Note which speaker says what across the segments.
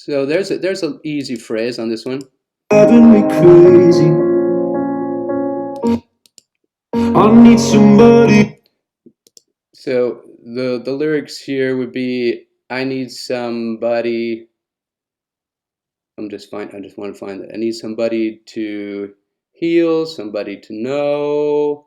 Speaker 1: So there's an easy phrase on this one.
Speaker 2: Driving me crazy. I need somebody.
Speaker 1: So the lyrics here would be, I need somebody. I just want to find that. I need somebody to heal, somebody to know.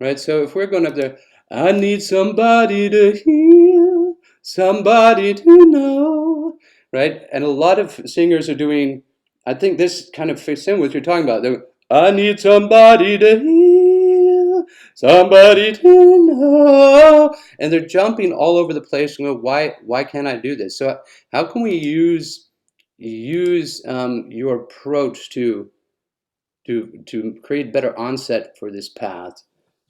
Speaker 1: Right? So if we're going up there, I need somebody to heal, somebody to know. Right? And a lot of singers are doing, I think this kind of fits in with what you're talking about. I need somebody to heal, somebody to know. And they're jumping all over the place and go, why can't I do this? So how can we use your approach to create better onset for this path?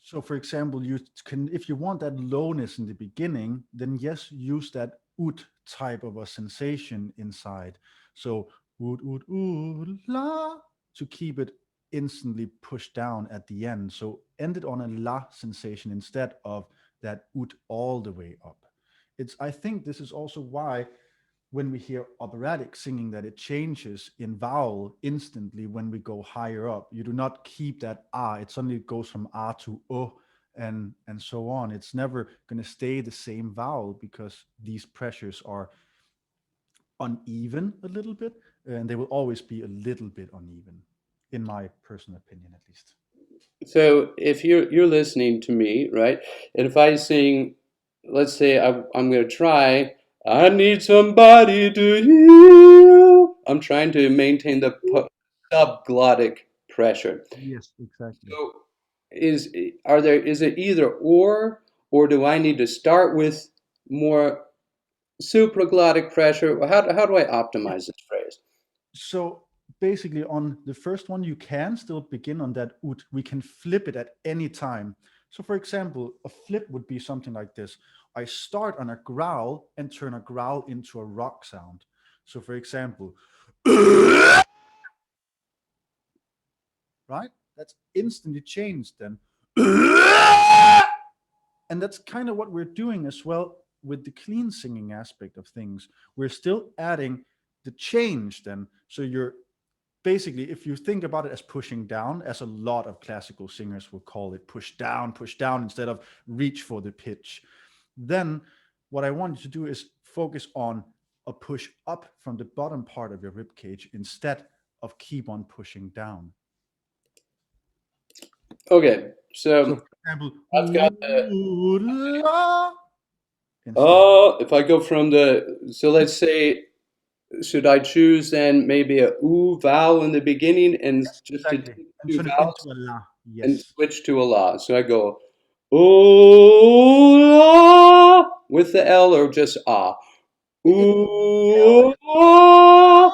Speaker 3: So, for example, you can, if you want that lowness in the beginning, then yes, use that oot type of a sensation inside. So, oot, oot, oot, la, to keep it instantly pushed down at the end. So, end it on a la sensation instead of that oot all the way up. I think this is also why when we hear operatic singing that it changes in vowel instantly when we go higher up. You do not keep that ah, it suddenly goes from ah to and so on. It's never going to stay the same vowel because these pressures are uneven a little bit, and they will always be a little bit uneven, in my personal opinion at least.
Speaker 1: So if you're listening to me, right, and if I sing, let's say I'm going to try, I need somebody to heal. I'm trying to maintain the subglottic pressure.
Speaker 3: Yes, exactly.
Speaker 1: So is it either or do I need to start with more supraglottic pressure? How do I optimize this phrase?
Speaker 3: So basically, on the first one, you can still begin on that ut. We can flip it at any time. So, for example, a flip would be something like this. I start on a growl and turn a growl into a rock sound. So, for example, right? That's instantly changed then. And that's kind of what we're doing as well with the clean singing aspect of things. We're still adding the change then. So you're basically, if you think about it as pushing down, as a lot of classical singers will call it, push down instead of reach for the pitch, then what I want you to do is focus on a push up from the bottom part of your rib cage instead of keep on pushing down.
Speaker 1: Okay,
Speaker 3: So,
Speaker 1: so
Speaker 3: for example,
Speaker 1: I've got the
Speaker 3: ooh, la, instead.
Speaker 1: oh, if I go from so let's say, should I choose then maybe a oo vowel in the beginning and
Speaker 3: Yes,
Speaker 1: just to
Speaker 3: exactly.
Speaker 1: take
Speaker 3: And
Speaker 1: two
Speaker 3: turn it into
Speaker 1: vowels
Speaker 3: a la.
Speaker 1: and
Speaker 3: Yes.
Speaker 1: switch to a la? So I go ooh la with the L or just ah.
Speaker 3: It
Speaker 1: Ooh la.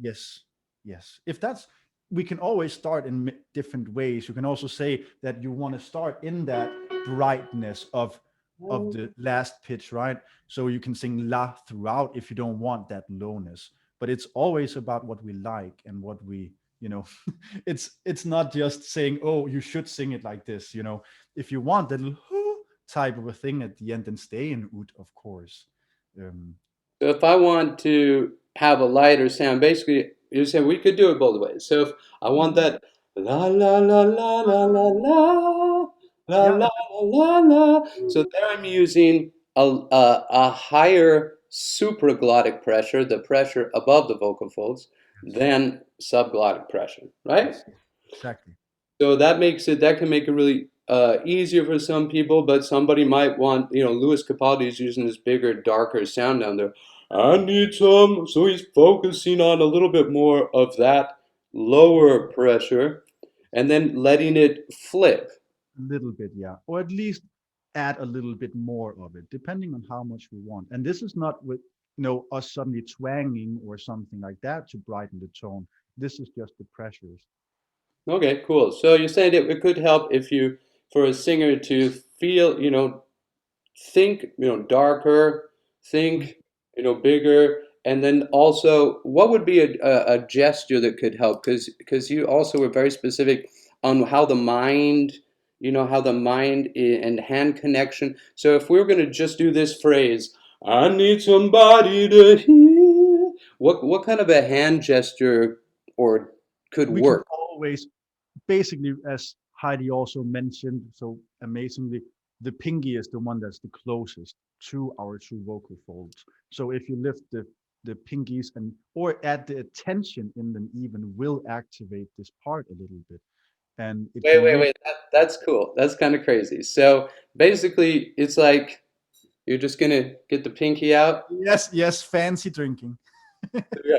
Speaker 3: Yes, yes. If that's, we can always start in different ways. You can also say that you want to start in that brightness of the last pitch, right? So you can sing la throughout if you don't want that lowness. But it's always about what we like and what we, you know, it's not just saying, oh, you should sing it like this, you know. If you want that little type of a thing at the end, then stay in oud, of course. Um,
Speaker 1: So if I want to have a lighter sound, basically you said we could do it both ways. So if I want that la la la la la la la la
Speaker 3: yeah,
Speaker 1: la la la, so there I'm using a higher supraglottic pressure, the pressure above the vocal folds,
Speaker 3: yes,
Speaker 1: than subglottic pressure, right?
Speaker 3: yes, exactly.
Speaker 1: So that can make it really easier for some people, but somebody might want, Louis Capaldi is using this bigger, darker sound down there. I need some, so he's focusing on a little bit more of that lower pressure and then letting it flip.
Speaker 3: A little bit, yeah. Or at least add a little bit more of it, depending on how much we want. And this is not with us suddenly twanging or something like that to brighten the tone. This is just the pressures.
Speaker 1: Okay, cool. So you're saying that it could help if for a singer to feel, think, darker,
Speaker 3: Mm.
Speaker 1: think, bigger, and then also, what would be a gesture that could help? Because you also were very specific on how the mind, and hand connection. So if we were going to just do this phrase, I need somebody to hear. What kind of a hand gesture or could
Speaker 3: We can
Speaker 1: work?
Speaker 3: always, basically, as Heidi also mentioned so amazingly, the pinky is the one that's the closest to our two vocal folds. So if you lift the pinkies and or add the attention in them, even will activate this part a little bit, and it
Speaker 1: Wait,
Speaker 3: can
Speaker 1: wait,
Speaker 3: really.
Speaker 1: wait. That's cool. That's kind of crazy. So basically, it's like you're just gonna get the pinky out.
Speaker 3: Yes, yes, fancy drinking.
Speaker 1: Yeah.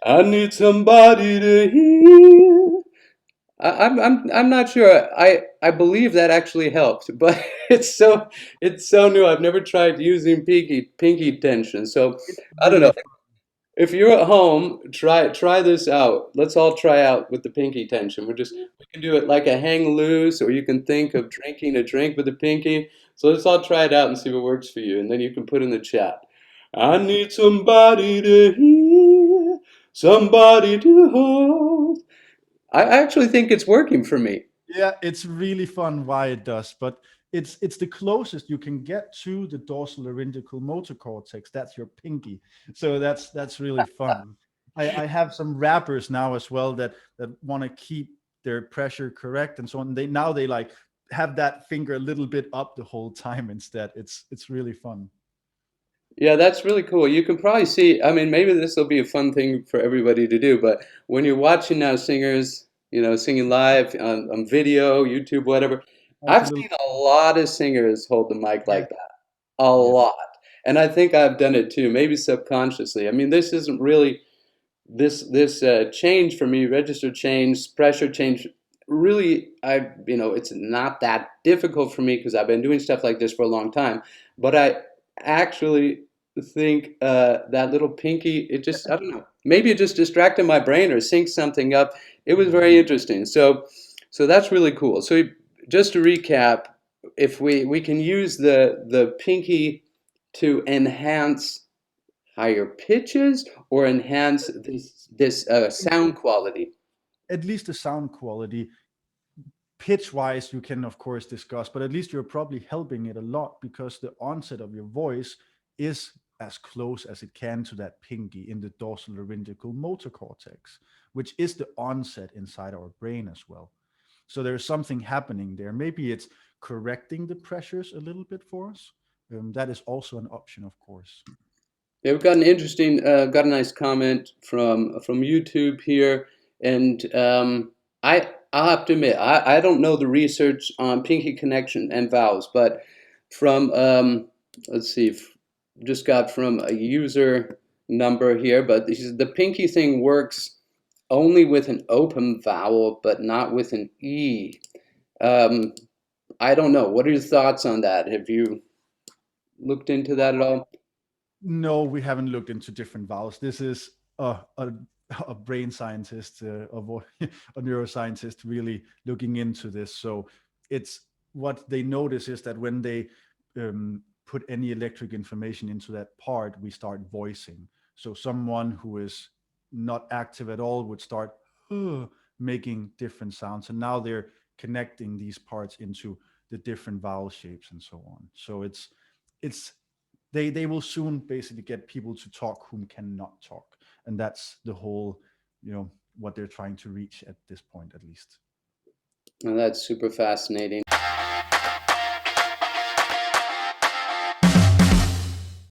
Speaker 1: I need somebody to hear. I'm not sure. I believe that actually helped, but it's so new. I've never tried using pinky tension. So
Speaker 3: It's
Speaker 1: I don't
Speaker 3: really
Speaker 1: know.
Speaker 3: fun.
Speaker 1: If you're at home, try this out. Let's all try out with the pinky tension. We can do it like a hang loose, or you can think of drinking a drink with the pinky. So let's all try it out and see what works for you, and then you can put in the chat. I need somebody to hear, somebody to hold. I actually think it's working for me.
Speaker 3: Yeah, it's really fun why it does, but it's the closest you can get to the dorsal laryngeal motor cortex. That's your pinky. So that's really fun. I have some rappers now as well that want to keep their pressure correct and so on. They like have that finger a little bit up the whole time instead. It's really fun.
Speaker 1: Yeah, that's really cool. You can probably see, I mean, maybe this will be a fun thing for everybody to do, but when you're watching now singers, singing live on video, YouTube, whatever,
Speaker 3: It's a
Speaker 1: I've
Speaker 3: little.
Speaker 1: seen a lot of singers hold the mic
Speaker 3: Yes,
Speaker 1: like that. A
Speaker 3: yes.
Speaker 1: lot. And I think I've done it too, maybe subconsciously. I mean, this isn't really this change for me, register change, pressure change, really, it's not that difficult for me because I've been doing stuff like this for a long time. But I actually think that little pinky, I don't know, maybe it just distracted my brain or synced something up. It was very interesting. So that's really cool. So just to recap, if we can use the pinky to enhance higher pitches or enhance this sound quality.
Speaker 3: At least the sound quality. Pitch wise, you can of course discuss, but at least you're probably helping it a lot because the onset of your voice is as close as it can to that pinky in the dorsal laryngeal motor cortex, which is the onset inside our brain as well. So there's something happening there. Maybe it's correcting the pressures a little bit for us. That is also an option, of course.
Speaker 1: Yeah, we've got an interesting, got a nice comment from YouTube here, and I'll have to admit I don't know the research on pinky connection and vowels, but from let's see, just got from a user number here, but he says the pinky thing works only with an open vowel, but not with an e. Um, I don't know. What are your thoughts on that? Have you looked into that at all?
Speaker 3: No, we haven't looked into different vowels. This is a brain scientist, a neuroscientist really looking into this. So it's what they notice is that when they put any electric information into that part, we start voicing. So someone who is not active at all would start making different sounds. And now they're connecting these parts into the different vowel shapes and so on. So it's they will soon basically get people to talk whom cannot talk, and that's the whole, what they're trying to reach at this point, at least.
Speaker 1: Well, that's super fascinating.